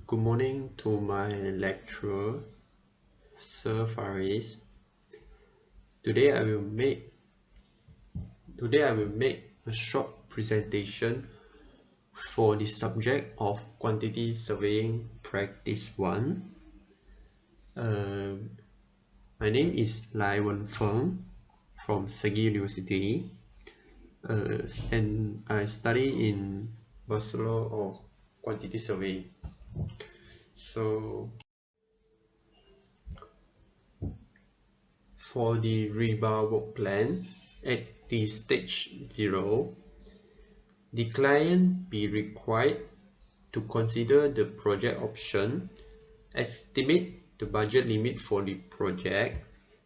Good morning to my lecturer, Sir Faris. Today I will make a short presentation for the subject of Quantity Surveying Practice 1. My name is Lai Wen Feng from Segi University, and I study in Bachelor of Quantity Surveying. So for the Rebar work plan, at the stage 0, the client be required to consider the project option, estimate the budget limit for the project,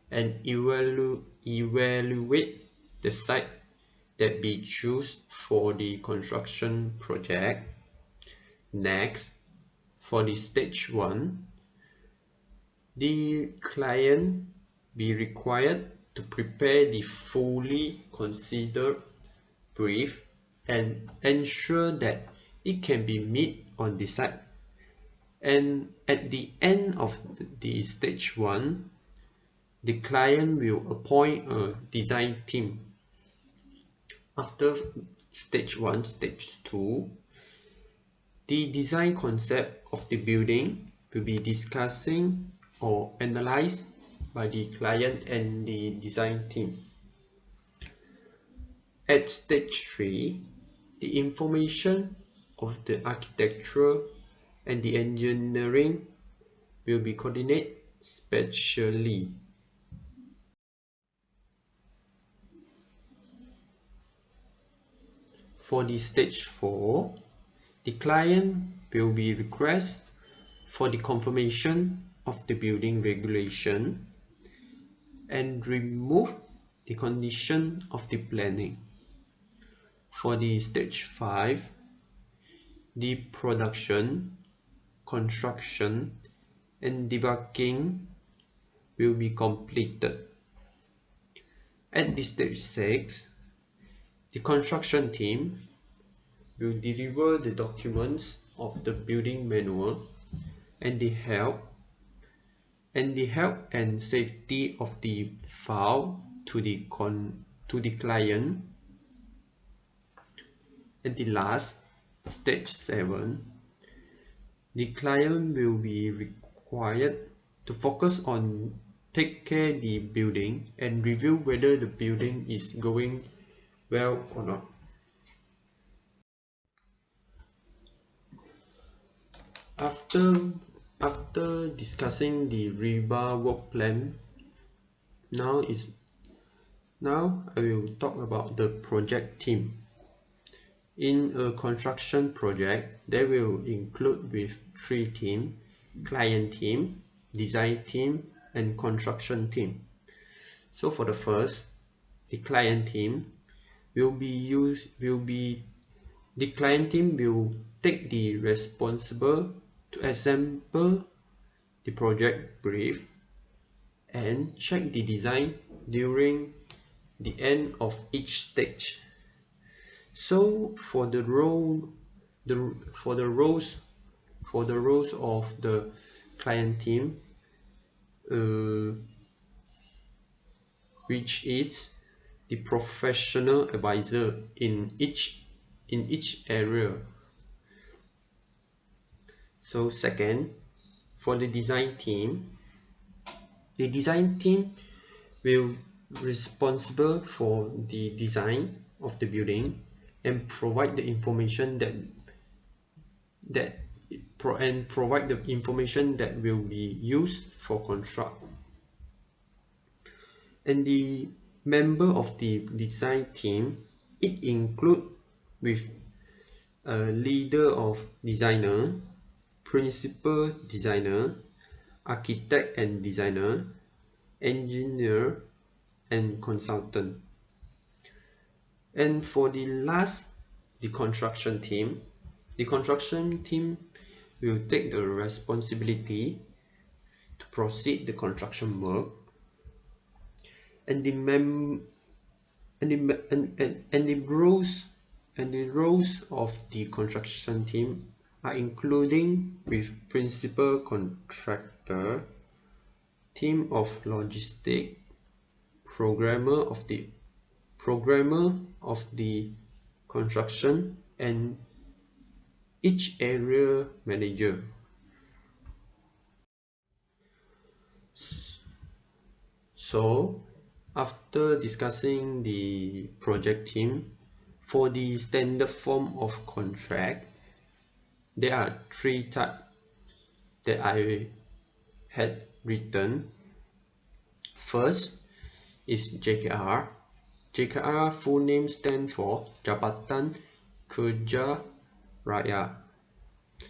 and evaluate the site that be chosen for the construction project. Next, for the stage 1, the client be required to prepare the fully considered brief and ensure that it can be met on the site. And at the end of the stage 1, the client will appoint a design team. After stage 1, stage 2, the design concept of the building will be discussing or analyzed by the client and the design team. At stage 3, the information of the architecture and the engineering will be coordinated spatially. For the stage 4, the client will be request for the confirmation of the building regulation and remove the condition of the planning. For the stage 5, the production, construction, and debugging will be completed. At the stage 6, the construction team will deliver the documents of the building manual and the health and safety of the file to the client. At the last, stage 7, the client will be required to focus on take care the building and review whether the building is going well or not. After discussing the Rebar work plan, now I will talk about the project team. In a construction project, they will include with 3 teams: client team, design team, and construction team. So for the first, the client team will take the responsible to assemble the project brief and check the design during the end of each stage. So for the roles of the client team, which is the professional advisor in each area. So second, for the design team will responsible for the design of the building and provide the information that will be used for construct. And the member of the design team, it include with a leader of designer, principal designer, architect and designer, engineer, and consultant. And for the last, the construction team will take the responsibility to proceed the construction work, and the roles of the construction team are including with principal contractor, team of logistic, programmer of the construction, and each area manager. So, after discussing the project team, for the standard form of contract, there are three types that I had written. First is JKR. JKR full name stands for Jabatan Kerja Raya.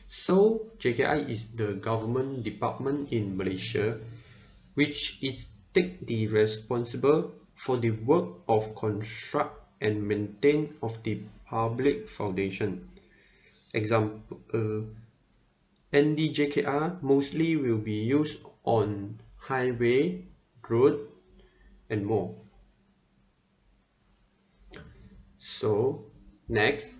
So JKR is the government department in Malaysia which is take the responsible for the work of construct and maintain of the public foundation. Example, NDJKR mostly will be used on highway, road, and more. So next,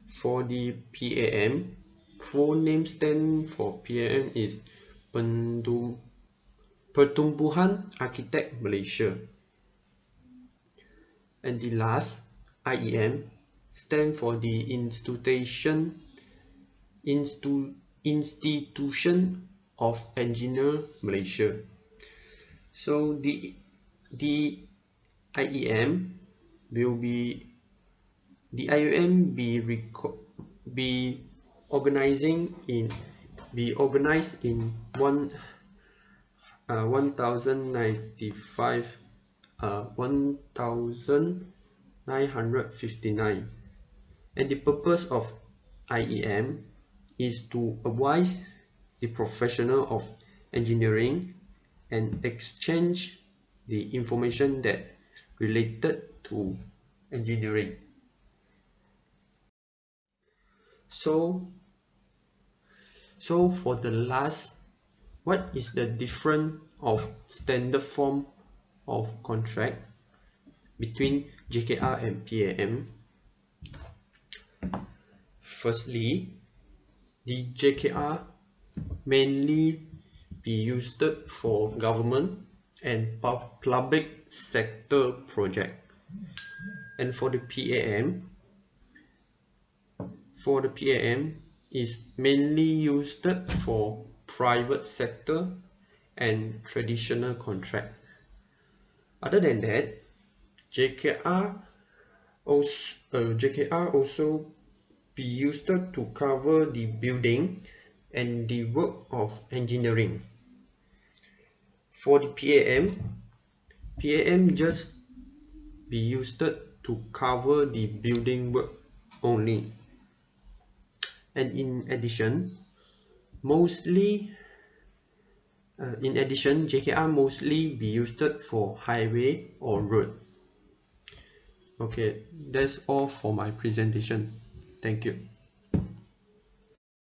for the PAM, full name stand for PAM is Pertumbuhan Architect Malaysia. And the last, IEM, stand for the Institution of Engineer Malaysia. So the IEM will be the IEM be organizing in be organized in 1095 1959, and the purpose of IEM is to advise the professional of engineering and exchange the information that related to engineering. So for the last, what is the difference of standard form of contract between JKR and PAM? Firstly, the JKR mainly be used for government and public sector project, and for the PAM is mainly used for private sector and traditional contract. Other than that, JKR also be used to cover the building and the work of engineering. For the PAM just be used to cover the building work only. And in addition, JKR mostly be used for highway or road. Okay, that's all for my presentation. Thank you.